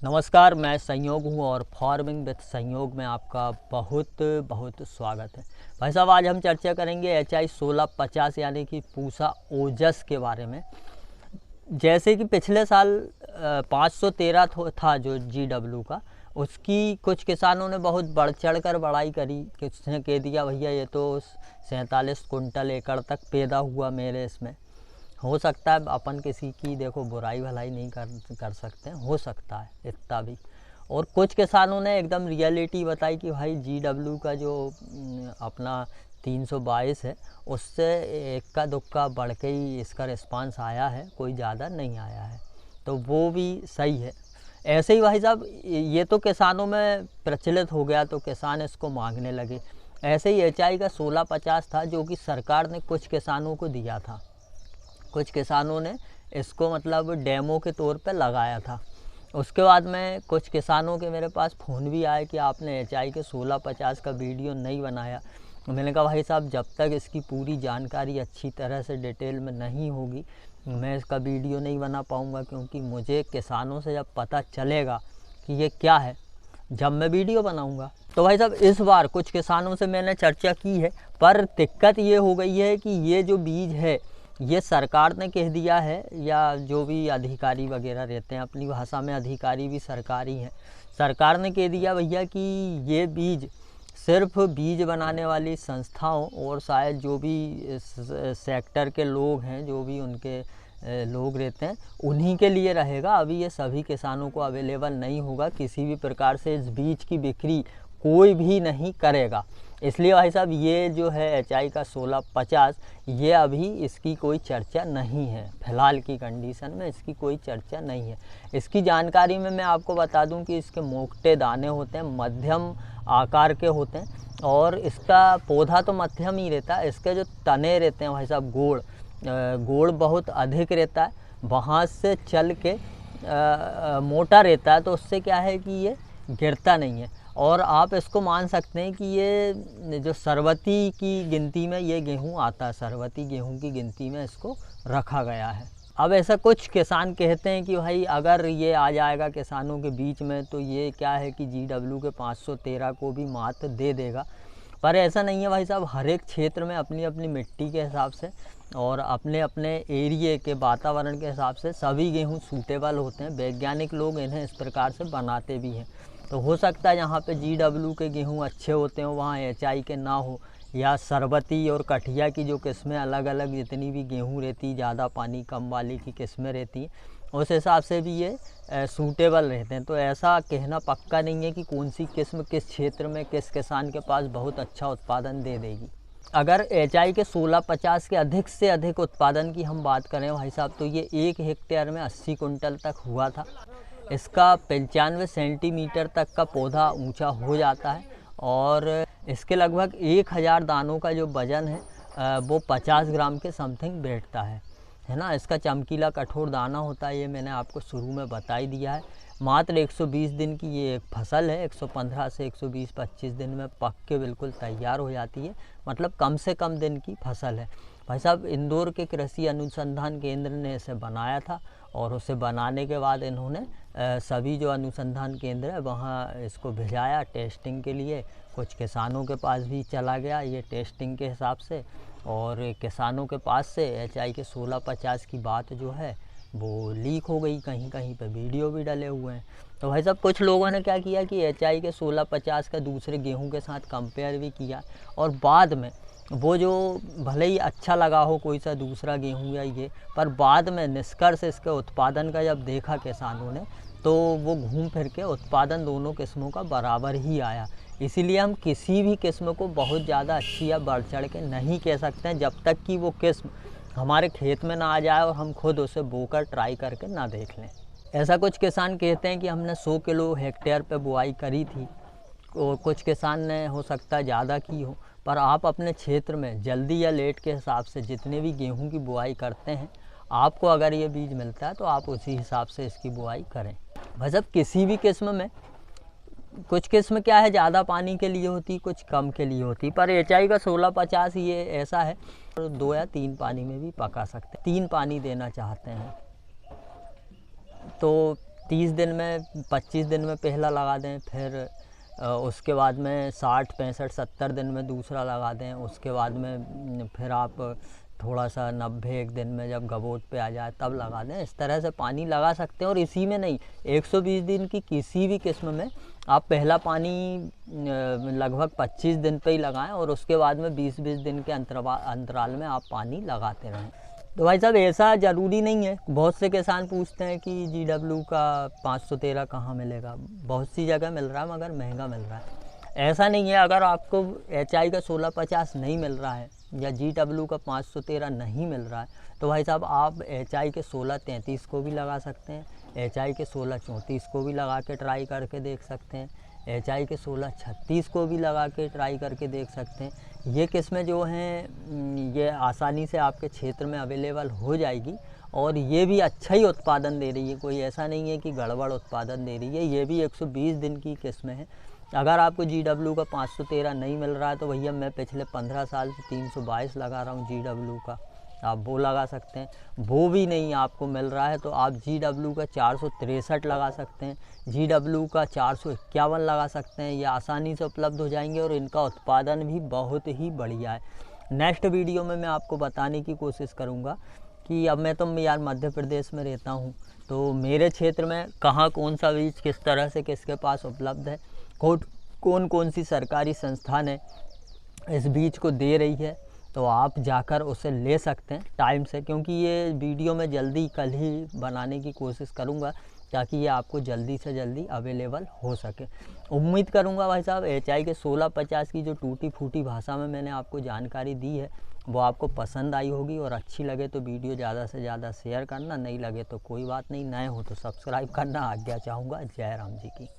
नमस्कार, मैं संयोग हूँ और फार्मिंग विद संयोग में आपका बहुत बहुत स्वागत है। भाई साहब, आज हम चर्चा करेंगे HI 1650 यानी कि पूसा ओजस के बारे में। जैसे कि पिछले साल 513 था जो GW का, उसकी कुछ किसानों ने बहुत बढ़ चढ़ कर बड़ाई करी। किसने कह दिया भैया ये तो 47 कुंटल एकड़ तक पैदा हुआ मेरे इसमें। हो सकता है अपन किसी की देखो बुराई भलाई नहीं कर सकते, हो सकता है इतना भी। और कुछ किसानों ने एकदम रियलिटी बताई कि भाई GW का जो अपना 322 है, उससे इक्का दुक्का बढ़ के ही इसका रिस्पांस आया है, कोई ज़्यादा नहीं आया है, तो वो भी सही है। ऐसे ही भाई साहब, ये तो किसानों में प्रचलित हो गया तो किसान इसको मांगने लगे। ऐसे ही HI का 1650 था जो कि सरकार ने कुछ किसानों को दिया था। कुछ किसानों ने इसको मतलब डेमो के तौर पे लगाया था। उसके बाद में कुछ किसानों के मेरे पास फ़ोन भी आए कि आपने HI के 1650 का वीडियो नहीं बनाया। मैंने कहा भाई साहब, जब तक इसकी पूरी जानकारी अच्छी तरह से डिटेल में नहीं होगी मैं इसका वीडियो नहीं बना पाऊँगा, क्योंकि मुझे किसानों से जब पता चलेगा कि ये क्या है जब मैं वीडियो बनाऊँगा। तो भाई साहब, इस बार कुछ किसानों से मैंने चर्चा की है, पर दिक्कत ये हो गई है कि ये जो बीज है ये सरकार ने कह दिया है, या जो भी अधिकारी वगैरह रहते हैं, अपनी भाषा में अधिकारी भी सरकारी हैं, सरकार ने कह दिया भैया कि ये बीज सिर्फ बीज बनाने वाली संस्थाओं और शायद जो भी सेक्टर के लोग हैं, जो भी उनके लोग रहते हैं, उन्हीं के लिए रहेगा। अभी ये सभी किसानों को अवेलेबल नहीं होगा। किसी भी प्रकार से इस बीज की बिक्री कोई भी नहीं करेगा। इसलिए भाई साहब, ये जो है HI का 1650, ये अभी इसकी कोई चर्चा नहीं है। फ़िलहाल की कंडीशन में इसकी कोई चर्चा नहीं है। इसकी जानकारी में मैं आपको बता दूं कि इसके मोटे दाने होते हैं, मध्यम आकार के होते हैं, और इसका पौधा तो मध्यम ही रहता है। इसके जो तने रहते हैं भाई साहब, गोड़ बहुत अधिक रहता है, वहाँ से चल के मोटा रहता है। तो उससे क्या है कि ये गिरता नहीं है। और आप इसको मान सकते हैं कि ये जो सरवती की गिनती में ये गेहूँ आता है, सरवती गेहूँ की गिनती में इसको रखा गया है। अब ऐसा कुछ किसान कहते हैं कि भाई अगर ये आ जाएगा किसानों के बीच में तो ये क्या है कि GW के 513 को भी मात दे देगा। पर ऐसा नहीं है भाई साहब। हर एक क्षेत्र में अपनी अपनी मिट्टी के हिसाब से और अपने अपने एरिए के वातावरण के हिसाब से सभी गेहूँ सूटेबल होते हैं। वैज्ञानिक लोग इन्हें इस प्रकार से बनाते भी हैं। तो हो सकता है जहाँ पे GW के गेहूँ अच्छे होते हो वहाँ HI के ना हो, या सरबती और कठिया की जो किस्में अलग अलग जितनी भी गेहूँ रहती, ज़्यादा पानी कम वाली की किस्में रहती हैं, उस हिसाब से भी ये सूटेबल रहते हैं। तो ऐसा कहना पक्का नहीं है कि कौन सी किस्म किस क्षेत्र में किस किसान के पास बहुत अच्छा उत्पादन दे देगी। अगर HI के 1650 के अधिक से अधिक उत्पादन की हम बात करें भाई साहब, तो ये 1 हेक्टेयर में 80 कुंटल तक हुआ था। इसका 95 सेंटीमीटर तक का पौधा ऊंचा हो जाता है, और इसके लगभग 1000 दानों का जो वज़न है वो 50 ग्राम के समथिंग बैठता है ना। इसका चमकीला कठोर दाना होता है, ये मैंने आपको शुरू में बता ही दिया है। मात्र 120 दिन की ये एक फसल है। 115 से 120-25 दिन में पक के बिल्कुल तैयार हो जाती है, मतलब कम से कम दिन की फसल है। भाई साहब, इंदौर के कृषि अनुसंधान केंद्र ने इसे बनाया था, और उसे बनाने के बाद इन्होंने सभी जो अनुसंधान केंद्र है वहाँ इसको भिजाया टेस्टिंग के लिए। कुछ किसानों के पास भी चला गया ये टेस्टिंग के हिसाब से, और किसानों के पास से HI के 1650 की बात जो है वो लीक हो गई। कहीं कहीं पे वीडियो भी डले हुए हैं। तो भाई साहब, कुछ लोगों ने क्या किया कि HI के 1650 का दूसरे गेहूं के साथ कंपेयर भी किया, और बाद में वो जो भले ही अच्छा लगा हो कोई सा दूसरा गेहूं या ये, पर बाद में निष्कर्ष इसके उत्पादन का जब देखा किसानों ने, तो वो घूम फिर के उत्पादन दोनों किस्मों का बराबर ही आया। इसीलिए हम किसी भी किस्म को बहुत ज़्यादा अच्छी या बढ़ चढ़ के नहीं कह सकते हैं, जब तक कि वो किस्म हमारे खेत में ना आ जाए और हम खुद उसे बोकर ट्राई करके ना देख लें। ऐसा कुछ किसान कहते हैं कि हमने 100 किलो हेक्टेयर पे बुआई करी थी, और कुछ किसान ने हो सकता है ज़्यादा की हो। पर आप अपने क्षेत्र में जल्दी या लेट के हिसाब से जितने भी गेहूं की बुआई करते हैं, आपको अगर ये बीज मिलता है तो आप उसी हिसाब से इसकी बुआई करें। बस अब किसी भी किस्म में कुछ किस्म क्या है ज़्यादा पानी के लिए होती, कुछ कम के लिए होती, पर HI का 1650 ये ऐसा है 2 या 3 पानी में भी पका सकते हैं। 3 पानी देना चाहते हैं तो 30 दिन में 25 दिन में पहला लगा दें, फिर उसके बाद में 60 65 70 दिन में दूसरा लगा दें, उसके बाद में फिर आप थोड़ा सा 90 एक दिन में जब गबोट पे आ जाए तब लगा दें। इस तरह से पानी लगा सकते हैं। और इसी में नहीं, 120 दिन की किसी भी किस्म में आप पहला पानी लगभग 25 दिन पे ही लगाएं और उसके बाद में 20-20 दिन के अंतराल में आप पानी लगाते रहें। तो भाई साहब ऐसा ज़रूरी नहीं है। बहुत से किसान पूछते हैं कि GW का 513 कहाँ मिलेगा। बहुत सी जगह मिल रहा है मगर महंगा मिल रहा है। ऐसा नहीं है, अगर आपको HI का 1650 नहीं मिल रहा है या GW का 513 नहीं मिल रहा है तो भाई साहब आप HI के 1633 को भी लगा सकते हैं, HI के 1634 को भी लगा के ट्राई करके देख सकते हैं, HI के 1636 को भी लगा के ट्राई करके देख सकते हैं। ये किस्में जो हैं ये आसानी से आपके क्षेत्र में अवेलेबल हो जाएगी और ये भी अच्छा ही उत्पादन दे रही है। कोई ऐसा नहीं है कि गड़बड़ उत्पादन दे रही है। ये भी 120 दिन की किस्में हैं। अगर आपको GW का 513 नहीं मिल रहा है तो भैया मैं पिछले 15 साल से 322 लगा रहा हूँ GW का, आप वो लगा सकते हैं। वो भी नहीं आपको मिल रहा है तो आप GW का 463 लगा सकते हैं, GW का 451 लगा सकते हैं। ये आसानी से उपलब्ध हो जाएंगे और इनका उत्पादन भी बहुत ही बढ़िया है। नेक्स्ट वीडियो में मैं आपको बताने की कोशिश करूँगा कि अब मैं तो यार मध्य प्रदेश में रहता हूँ तो मेरे क्षेत्र में कहाँ कौन सा बीज किस तरह से किसके पास उपलब्ध है, कौन कौन सी सरकारी संस्थान है इस बीज को दे रही है, तो आप जाकर उसे ले सकते हैं टाइम से। क्योंकि ये वीडियो मैं जल्दी कल ही बनाने की कोशिश करूँगा ताकि ये आपको जल्दी से जल्दी अवेलेबल हो सके। उम्मीद करूँगा भाई साहब HI के 1650 की जो टूटी फूटी भाषा में मैंने आपको जानकारी दी है वो आपको पसंद आई होगी। और अच्छी लगे तो वीडियो ज़्यादा से ज़्यादा शेयर करना, नहीं लगे तो कोई बात नहीं, नए हो तो सब्सक्राइब करना। आज्ञा चाहूँगा। जय राम जी की।